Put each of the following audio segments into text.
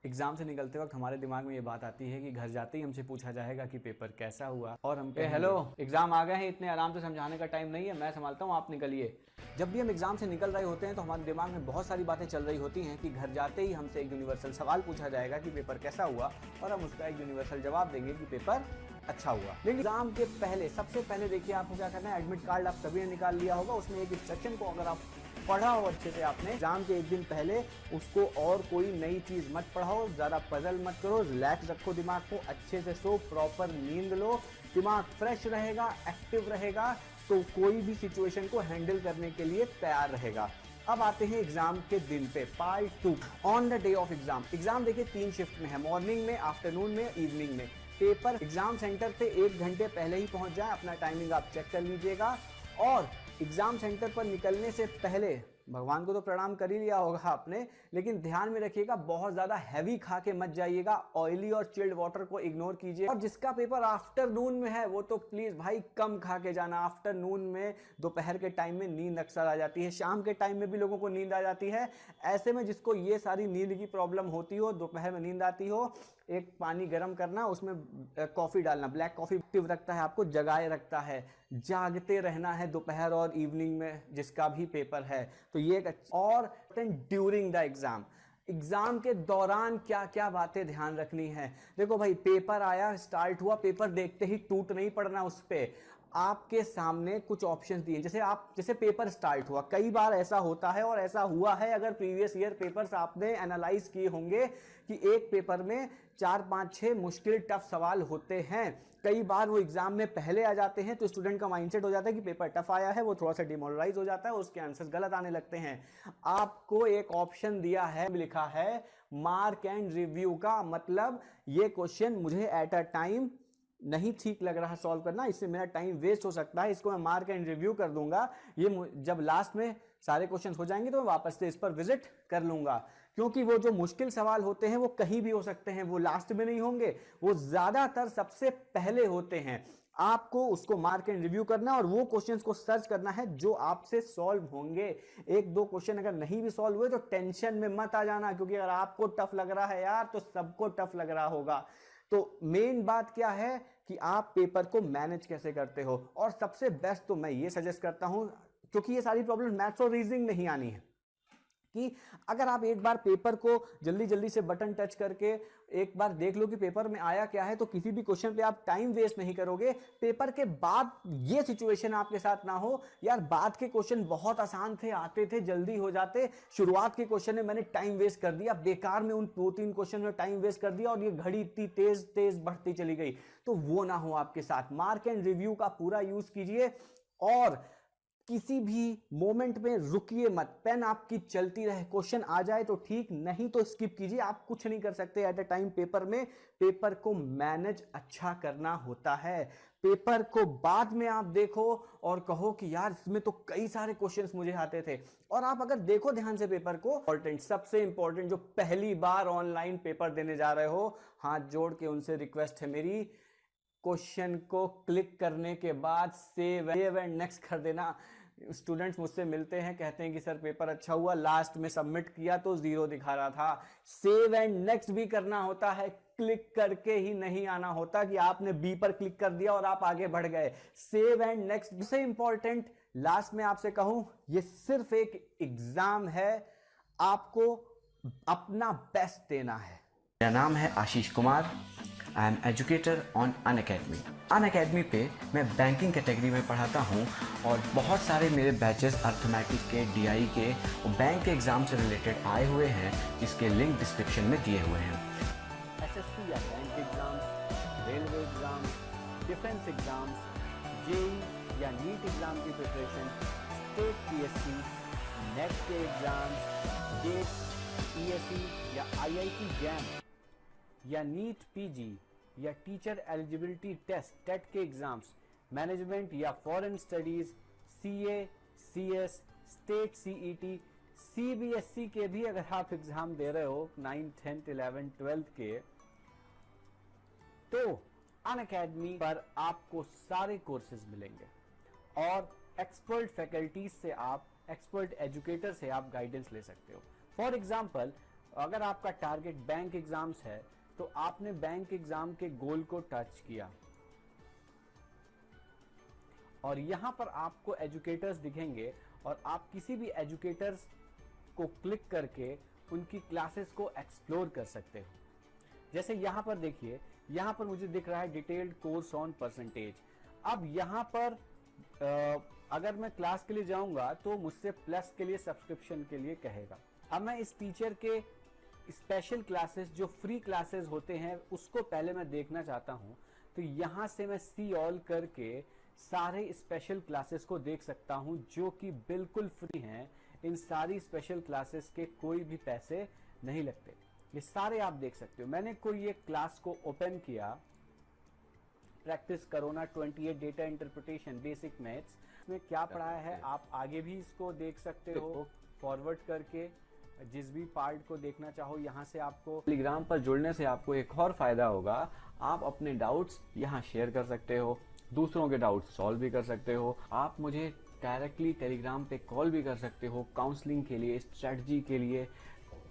Exam से निकलते वक्त हमारे दिमाग में ये बात आती है कि घर जाते ही हमसे पूछा जाएगा कि पेपर कैसा हुआ, और हम कहेंगे हेलो एग्जाम आ गए हैं, इतने आराम से समझाने का टाइम नहीं है, मैं संभालता हूँ, आप निकलिए। जब भी हम एग्जाम से निकल रहे होते हैं तो हमारे दिमाग में बहुत सारी बातें चल रही होती हैं कि घर जाते ही हमसे एक यूनिवर्सल सवाल पूछा जाएगा कि पेपर कैसा हुआ, और हम उसका एक यूनिवर्सल जवाब देंगे कि पेपर अच्छा हुआ। लेकिन एग्जाम के पहले सबसे पहले देखिए आपको क्या करना है। एडमिट कार्ड आप सभी ने निकाल लिया होगा, उसमें एक इंस्ट्रक्शन को अगर आप पढ़ा हो अच्छे से आपने, एग्जाम के एक दिन पहले उसको और कोई नई चीज मत पढ़ाओ, ज्यादा पजल मत करो, रिलैक्स रखो दिमाग को, अच्छे से सो, प्रॉपर नींद लो, दिमाग फ्रेश रहेगा, एक्टिव रहेगा, तो कोई भी सिचुएशन को हैंडल करने के लिए तैयार रहेगा। अब आते हैं एग्जाम के दिन पे, part 2, on the day of exam. Exam देखिए 3 शिफ्ट में है, मॉर्निंग में, आफ्टरनून में, इवनिंग में। पेपर एग्जाम सेंटर पे 1 घंटे पहले ही पहुंच जाए, अपना टाइमिंग आप चेक कर लीजिएगा। और एग्जाम सेंटर पर निकलने से पहले भगवान को तो प्रणाम कर ही लिया होगा आपने, लेकिन ध्यान में रखिएगा बहुत ज्यादा हैवी खा के मत जाइएगा, ऑयली और चिल्ड वाटर को इग्नोर कीजिए। और जिसका पेपर आफ्टरनून में है वो तो प्लीज भाई कम खा के जाना। आफ्टरनून में दोपहर के टाइम में नींद अक्सर आ जाती है, शाम के टाइम में भी लोगों को नींद आ जाती है। ऐसे में जिसको ये सारी नींद की प्रॉब्लम होती हो, दोपहर में नींद आती हो, एक पानी गर्म करना, उसमें कॉफी डालना, ब्लैक कॉफी एक्टिव रखता है, आपको जगाए रखता है, जागते रहना है दोपहर और इवनिंग में जिसका भी पेपर है। तो ये एक और ड्यूरिंग द एग्जाम, एग्जाम के दौरान क्या क्या बातें ध्यान रखनी है। देखो भाई, पेपर आया, स्टार्ट हुआ, पेपर देखते ही टूट नहीं पड़ना उस पे। आपके सामने कुछ ऑप्शंस दिए, जैसे पेपर स्टार्ट हुआ, कई बार ऐसा होता है और ऐसा हुआ है, अगर प्रीवियस ईयर पेपर्स आपने एनालाइज किए होंगे कि एक पेपर में 4, 5, 6 मुश्किल टफ सवाल होते हैं। कई बार वो एग्जाम में पहले आ जाते हैं तो स्टूडेंट का माइंडसेट हो जाता है कि पेपर टफ आया है, वो थोड़ा सा डिमोरलाइज हो जाता है, उसके आंसर्स गलत आने लगते हैं। आपको एक ऑप्शन दिया है, लिखा है मार्क एंड रिव्यू का, मतलब ये क्वेश्चन मुझे एट अ टाइम नहीं ठीक लग रहा सॉल्व करना, इससे मेरा टाइम वेस्ट हो सकता है, इसको मैं मार्क एंड रिव्यू कर दूंगा। ये जब लास्ट में सारे क्वेश्चंस हो जाएंगे तो मैं वापस से इस पर विजिट कर लूंगा, क्योंकि वो जो मुश्किल सवाल होते हैं वो कहीं भी हो सकते हैं, वो लास्ट में नहीं होंगे, वो ज्यादातर सबसे पहले होते हैं। आपको उसको मार्क एंड रिव्यू करना है और वो क्वेश्चंस को सर्च करना है जो आपसे सॉल्व होंगे। 1-2 क्वेश्चन अगर नहीं भी सॉल्व हुए तो टेंशन में मत आ जाना, क्योंकि अगर आपको टफ लग रहा है यार तो सबको टफ लग रहा होगा। तो मेन बात क्या है कि आप पेपर को मैनेज कैसे करते हो। और सबसे बेस्ट तो मैं ये सजेस्ट करता हूं, क्योंकि ये सारी प्रॉब्लम मैथ्स और रीजनिंग नहीं आनी है, कि अगर आप एक बार पेपर को जल्दी जल्दी से बटन टच करके एक बार देख लो कि पेपर में आया क्या है, तो किसी भी क्वेश्चन पे आप टाइम वेस्ट नहीं करोगे। पेपर के बाद ये सिचुएशन आपके साथ ना हो, यार बाद के क्वेश्चन बहुत आसान थे, आते थे, जल्दी हो जाते, शुरुआत के क्वेश्चन में मैंने टाइम वेस्ट कर दिया, बेकार में उन 2-3 क्वेश्चन में टाइम वेस्ट कर दिया और ये घड़ी इतनी तेज तेज बढ़ती चली गई, तो वो ना हो आपके साथ। मार्क एंड रिव्यू का पूरा यूज कीजिए और किसी भी मोमेंट में रुकिए मत, पेन आपकी चलती रहे, क्वेश्चन आ जाए तो ठीक, नहीं तो स्किप कीजिए। आप कुछ नहीं कर सकते एट अ टाइम पेपर में, पेपर को मैनेज अच्छा करना होता है। पेपर को बाद में आप देखो और कहो कि यार इसमें तो कई सारे क्वेश्चंस मुझे आते थे। और आप अगर देखो ध्यान से पेपर को, इंपॉर्टेंट, सबसे इंपॉर्टेंट, जो पहली बार ऑनलाइन पेपर देने जा रहे हो, हाथ जोड़ के उनसे रिक्वेस्ट है मेरी, क्वेश्चन को क्लिक करने के बाद सेव एंड नेक्स्ट कर देना। स्टूडेंट्स मुझसे मिलते हैं, कहते हैं कि सर पेपर अच्छा हुआ, लास्ट में सबमिट किया तो 0 दिखा रहा था। सेव एंड नेक्स्ट भी करना होता है, क्लिक करके ही नहीं आना होता कि आपने बी पर क्लिक कर दिया और आप आगे बढ़ गए। सेव एंड नेक्स्ट सबसे इंपॉर्टेंट। लास्ट में आपसे कहूं, ये सिर्फ एक एग्जाम है, आपको अपना बेस्ट देना है। मेरा नाम है Ashish Kumar, I am educator on Unacademy. Unacademy पे मैं बैंकिंग कैटेगरी में पढ़ाता हूँ और बहुत सारे मेरे बैचेस अर्थमेटिक के, डीआई के और बैंक के एग्ज़ाम से रिलेटेड आए हुए हैं, जिसके लिंक डिस्क्रिप्शन में दिए हुए हैं। एसएससी या bank exam, railway exam, defence exam, JE या नीट एग्जाम की प्रिपरेशन, स्टेट पीएससी, नेट के एग्जाम, गेट, पीएससी या आईआईटी जैम या नीट पीजी या टीचर एलिजिबिलिटी टेस्ट, टेट के एग्जाम्स, मैनेजमेंट या foreign studies, CA, CS, state CET, CBSE के भी अगर आप एग्जाम दे रहे हो 9, 10, 11, 12 के, तो अनअकैडमी पर आपको सारे कोर्सेज मिलेंगे और एक्सपर्ट फैकल्टीज से आप, एक्सपर्ट एजुकेटर से आप गाइडेंस ले सकते हो। फॉर एग्जाम्पल, अगर आपका टारगेट बैंक एग्जाम्स है तो आपने बैंक एग्जाम के गोल को टच किया और यहां पर आपको एजुकेटर्स दिखेंगे और आप किसी भी एजुकेटर्स को क्लिक करके उनकी क्लासेस को एक्सप्लोर कर सकते हो। जैसे यहां पर देखिए, यहां पर मुझे दिख रहा है डिटेल्ड कोर्स ऑन परसेंटेज। अब यहां पर अगर मैं क्लास के लिए जाऊंगा तो मुझसे प्लस के लिए सब्सक्रिप्शन के लिए कहेगा। अब मैं इस टीचर के स्पेशल क्लासेस जो फ्री क्लासेस होते हैं उसको पहले मैं देखना चाहता हूं, तो यहां से मैं सी ऑल करके सारे स्पेशल क्लासेस को देख सकता हूं जो कि बिल्कुल फ्री हैं। इन सारी स्पेशल क्लासेस के कोई भी पैसे नहीं लगते, ये सारे आप देख सकते हो। मैंने कोई एक क्लास को ओपन किया, practice corona 28 data interpretation basic maths में क्या पढ़ाया है आप आगे भी इसको देख सकते हो फॉरवर्ड करके। जिस भी पार्ट को देखना चाहो यहाँ से आपको टेलीग्राम पर जुड़ने से आपको एक और फायदा होगा, आप अपने डाउट्स यहाँ शेयर कर सकते हो, दूसरों के डाउट्स सॉल्व भी कर सकते हो। आप मुझे डायरेक्टली टेलीग्राम पे कॉल भी कर सकते हो काउंसलिंग के लिए, स्ट्रेटजी के लिए,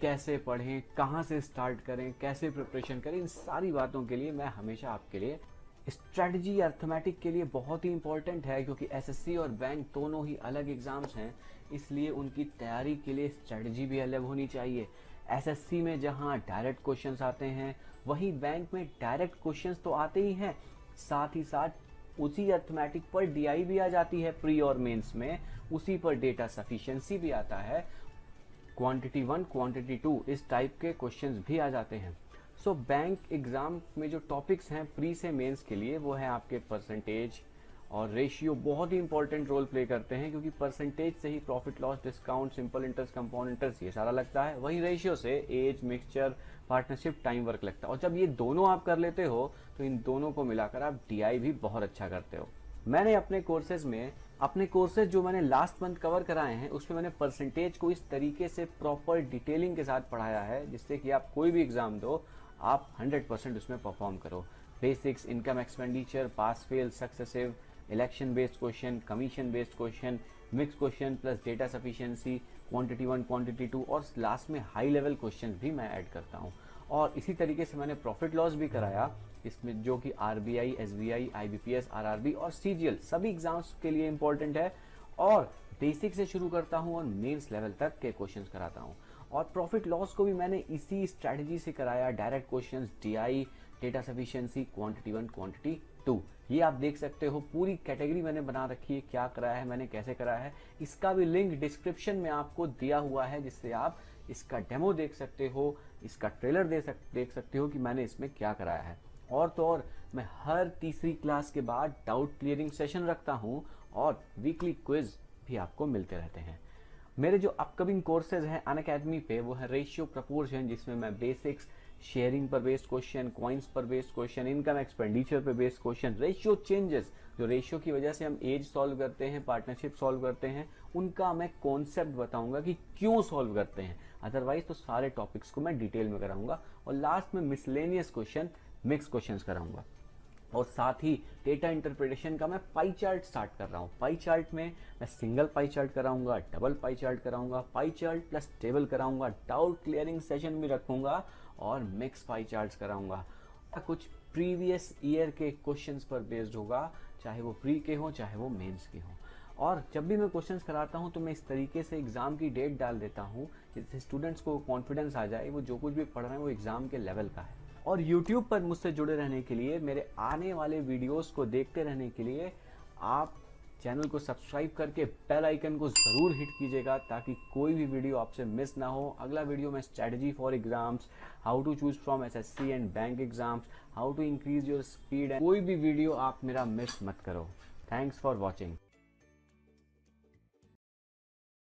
कैसे पढ़ें, कहाँ से स्टार्ट करें, कैसे प्रिपरेशन करें, इन सारी बातों के लिए मैं हमेशा आपके लिए। स्ट्रेटजी अर्थमेटिक के लिए बहुत ही इंपॉर्टेंट है क्योंकि एसएससी और बैंक दोनों ही अलग एग्जाम्स हैं, इसलिए उनकी तैयारी के लिए स्ट्रेटजी भी अलग होनी चाहिए। एसएससी में जहां डायरेक्ट क्वेश्चंस आते हैं वहीं बैंक में डायरेक्ट क्वेश्चंस तो आते ही हैं, साथ ही साथ उसी अर्थमेटिक पर डीआई भी आ जाती है प्री और मेंस में, उसी पर डेटा सफिशिएंसी भी आता है, क्वांटिटी 1 क्वांटिटी 2 इस टाइप के क्वेश्चंस भी आ जाते हैं। सो बैंक एग्जाम में जो टॉपिक्स हैं प्री से मेंस के लिए वो है आपके परसेंटेज और रेशियो, बहुत ही इंपॉर्टेंट रोल प्ले करते हैं क्योंकि परसेंटेज से ही profit loss, discount, simple interest, compound interest ये सारा लगता है, वही रेशियो से age, mixture, partnership, time work लगता है। और जब ये दोनों आप कर लेते हो तो इन दोनों को मिलाकर आप डीआई भी बहुत अच्छा करते हो। मैंने अपने कोर्सेज जो मैंने लास्ट मंथ कवर कराए हैं उसमें मैंने परसेंटेज को इस तरीके से प्रॉपर डिटेलिंग के साथ पढ़ाया है जिससे कि आप कोई भी एग्जाम दो आप 100% उसमें परफॉर्म करो। Basics, income expenditure, pass fail, successive, election based question, commission based question, mix question plus data sufficiency, quantity 1 quantity 2 और लास्ट में हाई लेवल क्वेश्चन भी मैं ऐड करता हूँ। और इसी तरीके से मैंने प्रॉफिट लॉस भी कराया इसमें, जो कि आरबीआई, एसबीआई, आईबीपीएस, आरआरबी और सीजीएल सभी एग्जाम्स के लिए इंपॉर्टेंट है। और बेसिक से शुरू करता हूँ और मेंस लेवल तक के क्वेश्चंस कराता हूँ। और प्रॉफिट लॉस को भी मैंने इसी स्ट्रैटेजी से कराया, direct questions, DI, data sufficiency, quantity 1 quantity 2 ये आप देख सकते हो। पूरी कैटेगरी मैंने बना रखी है, क्या कराया है मैंने, कैसे कराया है, इसका भी लिंक डिस्क्रिप्शन में आपको दिया हुआ है जिससे आप इसका डेमो देख सकते हो, इसका ट्रेलर देख सकते हो कि मैंने इसमें क्या कराया है। और तो और मैं हर तीसरी क्लास के बाद डाउट क्लियरिंग सेशन रखता हूँ और वीकली क्विज भी आपको मिलते रहते हैं। मेरे जो अपकमिंग कोर्सेज हैं अनअकैडमी पे वो है रेशियो प्रपोर्शन, जिसमें मैं बेसिक्स, शेयरिंग पर बेस्ड क्वेश्चन, कॉइन्स पर बेस्ड क्वेश्चन, इनकम एक्सपेंडिचर पर बेस्ड क्वेश्चन, रेशियो चेंजेस जो रेशियो की वजह से हम एज सॉल्व करते हैं, पार्टनरशिप सॉल्व करते हैं, उनका मैं कॉन्सेप्ट बताऊंगा कि क्यों सॉल्व करते हैं। अदरवाइज तो सारे टॉपिक्स को मैं डिटेल में कराऊंगा। और लास्ट में मिसलेनियस क्वेश्चन, मिक्स क्वेश्चंस कराऊंगा। और साथ ही डेटा इंटरप्रिटेशन का मैं पाई चार्ट स्टार्ट कर रहा हूँ। पाई चार्ट में मैं सिंगल पाई चार्ट कराऊंगा, डबल पाई चार्ट कराऊंगा, पाई चार्ट प्लस टेबल कराऊंगा, डाउट क्लियरिंग सेशन भी रखूंगा और मिक्स पाई चार्ट्स कराऊंगा। कुछ प्रीवियस ईयर के क्वेश्चंस पर बेस्ड होगा, चाहे वो प्री के हों चाहे वो मेंस के हों। और जब भी मैं क्वेश्चंस कराता हूं तो मैं इस तरीके से एग्जाम की डेट डाल देता हूं जिससे स्टूडेंट्स को कॉन्फिडेंस आ जाए, वो जो कुछ भी पढ़ रहे हैं वो एग्जाम के लेवल का है। और YouTube पर मुझसे जुड़े रहने के लिए, मेरे आने वाले वीडियोस को देखते रहने के लिए आप चैनल को सब्सक्राइब करके बेल आइकन को ज़रूर हिट कीजिएगा ताकि कोई भी वीडियो आपसे मिस ना हो। अगला वीडियो में strategy for exams, how to choose from SSC and bank exams, how to increase your speed, कोई भी वीडियो आप मेरा मिस मत करो। Thanks for watching.